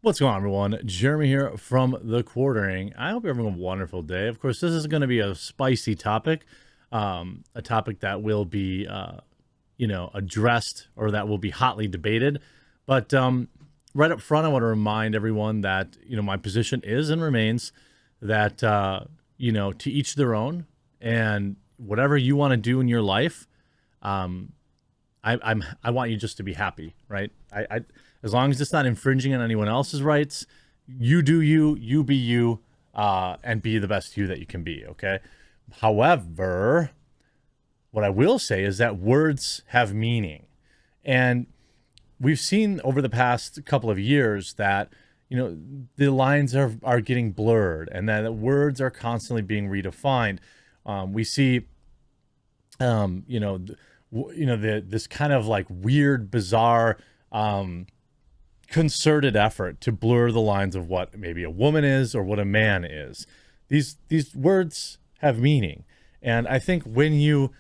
What's going on, everyone? Jeremy here from The Quartering. I hope you're having a wonderful day. Of course, this is going to be a spicy topic, a topic that will be, addressed or that will be hotly debated. But right up front, I want to remind everyone that, my position is and remains that, to each their own, and whatever you want to do in your life, I want you just to be happy, right? As long as it's not infringing on anyone else's rights, you do you, you be you, and be the best you that you can be, okay? However, what I will say is that words have meaning. And we've seen over the past couple of years that, the lines are getting blurred and that words are constantly being redefined. We see, this kind of like weird, bizarre, concerted effort to blur the lines of what maybe a woman is or what a man is. These words have meaning. And I think when you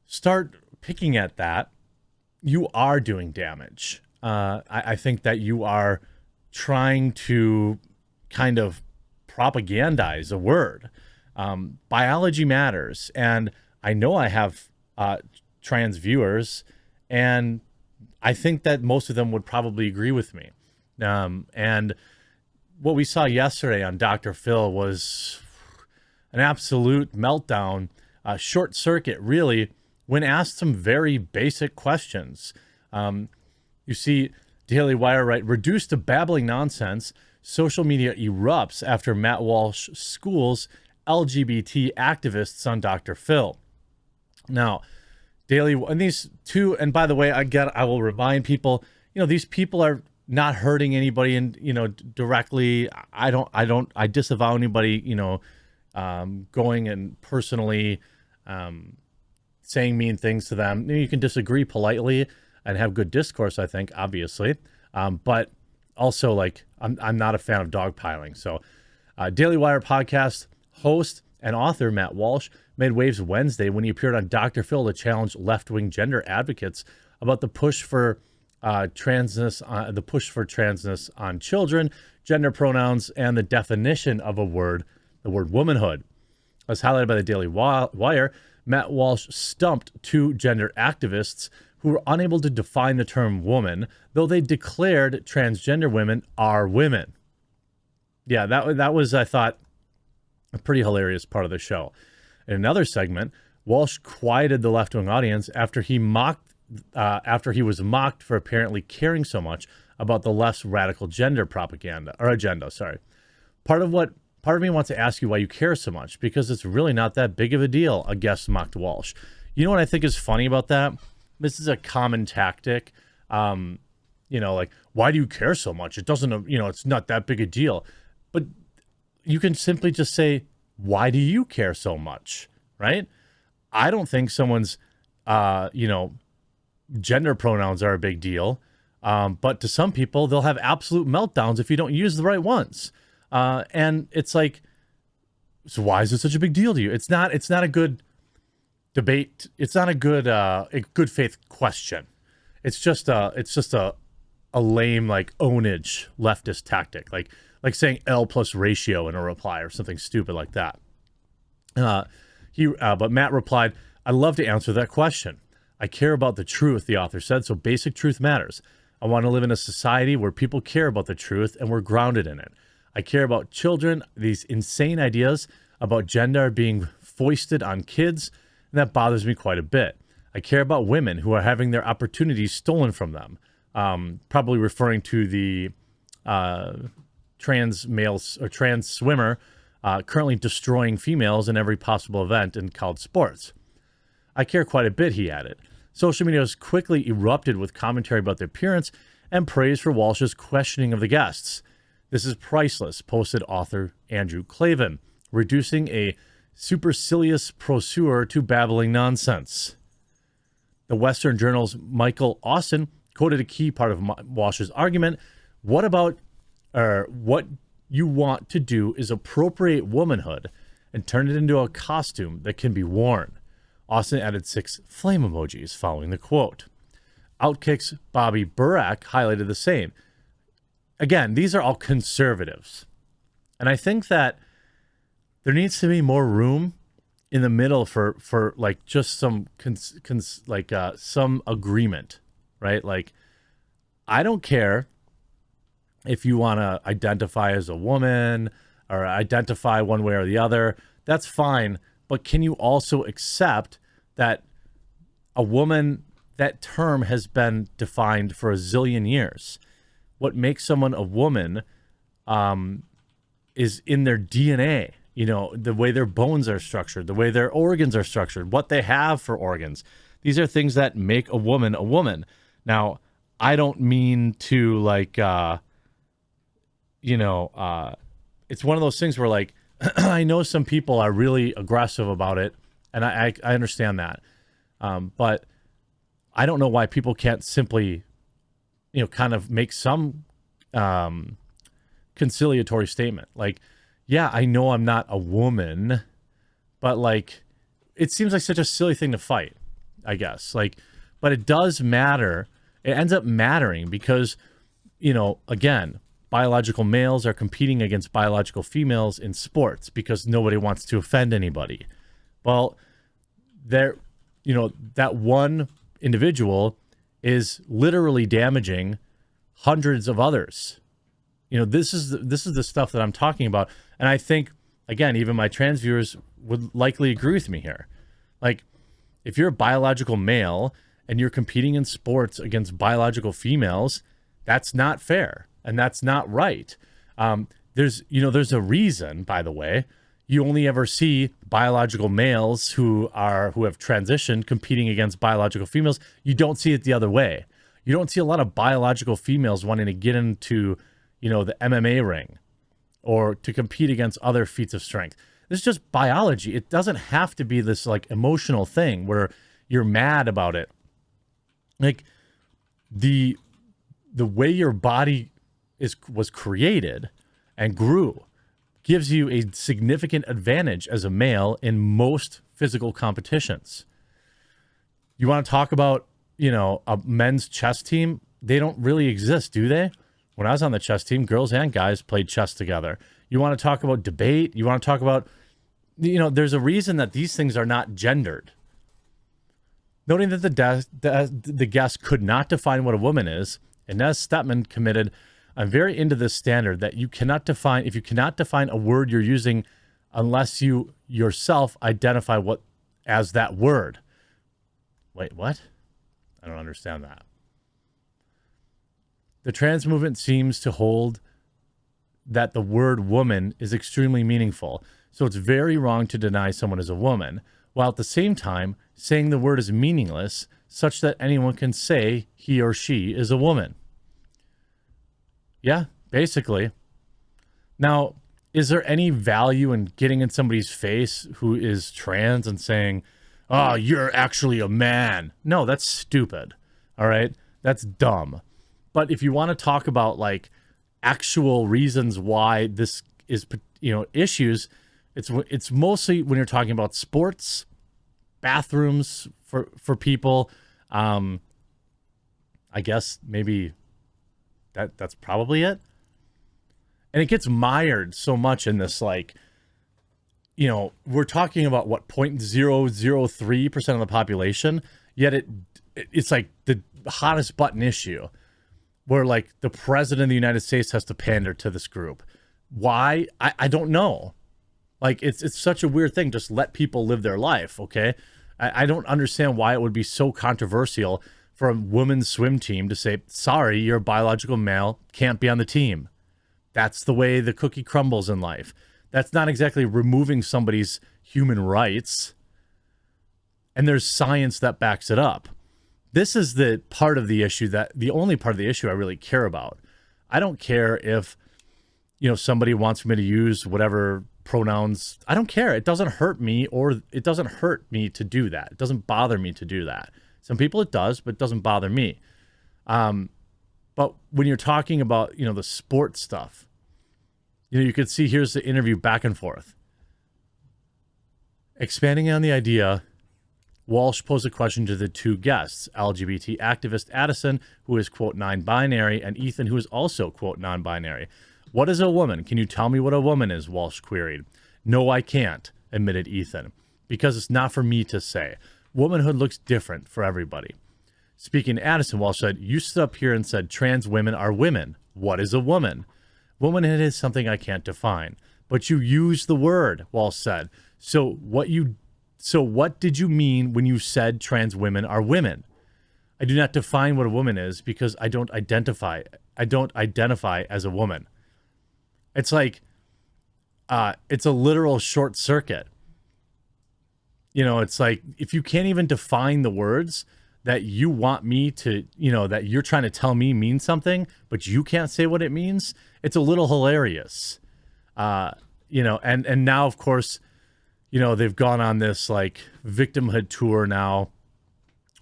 start picking at that, you are doing damage. I think that you are trying to kind of propagandize a word. Biology matters. And I know I have trans viewers, and I think that most of them would probably agree with me. And what we saw yesterday on Dr. Phil was an absolute meltdown, short circuit, really, when asked some very basic questions. You see, Daily Wire, right? Reduced to babbling nonsense, social media erupts after Matt Walsh schools LGBT activists on Dr. Phil. Now, and these two, and by the way, I will remind people, these people are not hurting anybody, and directly. I disavow anybody, going and personally saying mean things to them. You can disagree politely and have good discourse, I think, obviously, but also, like, I'm not a fan of dogpiling. So, Daily Wire podcast host and author Matt Walsh made waves Wednesday when he appeared on Dr. Phil to challenge left-wing gender advocates about the push for transness on children, gender pronouns, and the definition of the word womanhood. As highlighted by the Daily Wire, Matt Walsh stumped two gender activists who were unable to define the term woman, though they declared transgender women are women. Yeah, that was, I thought, a pretty hilarious part of the show. In another segment, Walsh quieted the left-wing audience after he was mocked for apparently caring so much about the left's radical gender agenda. Part of me wants to ask you why you care so much, because it's really not that big of a deal, a guest mocked Walsh. You know what I think is funny about that? This is a common tactic. Like, why do you care so much? It doesn't, it's not that big a deal. But you can simply just say, why do you care so much, right? I don't think someone's, gender pronouns are a big deal. But to some people, they'll have absolute meltdowns if you don't use the right ones. And it's like, so why is it such a big deal to you? It's not a good debate. It's not a good faith question. It's just a lame, like, ownage leftist tactic. Like saying L plus ratio in a reply or something stupid like that. But Matt replied, "I'd love to answer that question. I care about the truth," the author said, "so basic truth matters. I want to live in a society where people care about the truth and we're grounded in it. I care about children. These insane ideas about gender are being foisted on kids, and that bothers me quite a bit. I care about women who are having their opportunities stolen from them." Probably referring to the trans males or trans swimmer currently destroying females in every possible event in college sports. "I care quite a bit," he added. Social media has quickly erupted with commentary about the appearance and praise for Walsh's questioning of the guests. "This is priceless," posted author Andrew Clavin, reducing a supercilious proseur to babbling nonsense. The Western Journal's Michael Austin quoted a key part of Walsh's argument. What you want to do is appropriate womanhood and turn it into a costume that can be worn. Austin added 6 flame emojis following the quote. Outkick's Bobby Burack highlighted the same. again, these are all conservatives. And I think that there needs to be more room in the middle for like just some some agreement, right? Like, I don't care if you want to identify as a woman or identify one way or the other. That's fine. But can you also accept that a woman, that term has been defined for a zillion years? What makes someone a woman is in their DNA, the way their bones are structured, the way their organs are structured, what they have for organs. These are things that make a woman a woman. Now, I don't mean to it's one of those things where like, I know some people are really aggressive about it, and I understand that. But I don't know why people can't simply, kind of make some conciliatory statement. Like, yeah, I know I'm not a woman, but like, it seems like such a silly thing to fight, I guess. Like, but it does matter. It ends up mattering because, again, biological males are competing against biological females in sports because nobody wants to offend anybody. Well, that one individual is literally damaging hundreds of others. This is the stuff that I'm talking about. And I think, again, even my trans viewers would likely agree with me here. Like, if you're a biological male and you're competing in sports against biological females, that's not fair. And that's not right. There's a reason, by the way, you only ever see biological males who have transitioned competing against biological females. You don't see it the other way. You don't see a lot of biological females wanting to get into, the MMA ring or to compete against other feats of strength. This is just biology. It doesn't have to be this like emotional thing where you're mad about it. Like, the way your body was created and grew gives you a significant advantage as a male in most physical competitions. You want to talk about, a men's chess team? They don't really exist, do they? When I was on the chess team, girls and guys played chess together. You want to talk about debate? You want to talk about, there's a reason that these things are not gendered. Noting that the guest could not define what a woman is, Inez Stetman committed, I'm very into this standard that if you cannot define a word you're using unless you yourself identify what as that word. Wait, what? I don't understand that. The trans movement seems to hold that the word woman is extremely meaningful. So it's very wrong to deny someone is a woman, while at the same time saying the word is meaningless such that anyone can say he or she is a woman. Yeah, basically. Now, is there any value in getting in somebody's face who is trans and saying, oh, you're actually a man? No, that's stupid. All right? That's dumb. But if you want to talk about like actual reasons why this is, issues, it's mostly when you're talking about sports, bathrooms for people. I guess maybe that's probably it. And it gets mired so much in this, like, we're talking about what 0.003% of the population, yet it's like the hottest button issue where like the president of the United States has to pander to this group. Why? I don't know. Like, it's such a weird thing. Just let people live their life. Okay. I don't understand why it would be so controversial for a women's swim team to say, sorry, you're a biological male, can't be on the team. That's the way the cookie crumbles in life. That's not exactly removing somebody's human rights. And there's science that backs it up. This is the part of the issue the only part of the issue I really care about. I don't care if, somebody wants me to use whatever pronouns. I don't care. It doesn't hurt me, or it doesn't hurt me to do that. It doesn't bother me to do that. Some people it does, but it doesn't bother me. But when you're talking about, the sports stuff, you could see, here's the interview back and forth. Expanding on the idea Walsh posed a question to the two guests, LGBT activist Addison, who is, quote, non-binary, and Ethan, who is also, quote, non-binary. What is a woman? Can you tell me what a woman is? Walsh queried. No, I can't, admitted Ethan, because it's not for me to say. Womanhood looks different for everybody. Speaking to Addison, Walsh said, you stood up here and said trans women are women. What is a woman? Womanhood is something I can't define. But you used the word, Walsh said. So what did you mean when you said trans women are women? I do not define what a woman is because I don't identify as a woman. It's like it's a literal short circuit. You know, it's like if you can't even define the words that you want me to, you know, that you're trying to tell me mean something, but you can't say what it means, it's a little hilarious. You know, and now, of course, you know, they've gone on this like victimhood tour now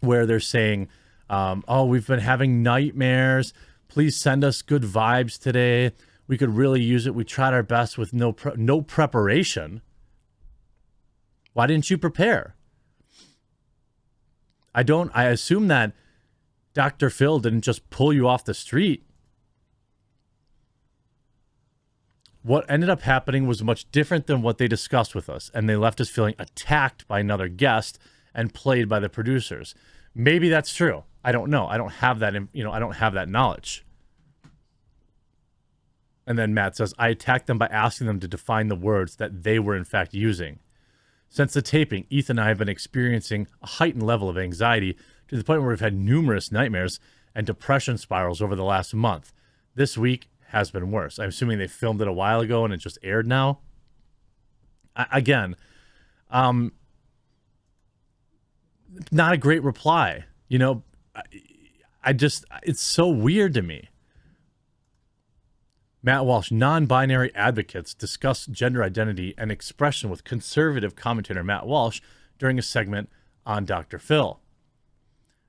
where they're saying, oh, we've been having nightmares. Please send us good vibes today. We could really use it. We tried our best with no preparation. Why didn't you prepare? I assume that Dr. Phil didn't just pull you off the street. What ended up happening was much different than what they discussed with us, and they left us feeling attacked by another guest and played by the producers. Maybe that's true. I don't know. I don't have that, I don't have that knowledge. And then Matt says, I attacked them by asking them to define the words that they were in fact using. Since the taping, Ethan and I have been experiencing a heightened level of anxiety to the point where we've had numerous nightmares and depression spirals over the last month. This week has been worse. I'm assuming they filmed it a while ago and it just aired now. Again, not a great reply. You know, it's so weird to me. Matt Walsh, non-binary advocates discuss gender identity and expression with conservative commentator Matt Walsh during a segment on Dr. Phil.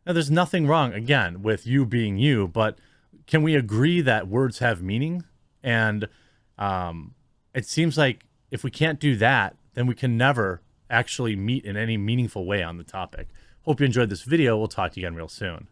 Now, there's nothing wrong, again, with you being you, but can we agree that words have meaning? And it seems like if we can't do that, then we can never actually meet in any meaningful way on the topic. Hope you enjoyed this video. We'll talk to you again real soon.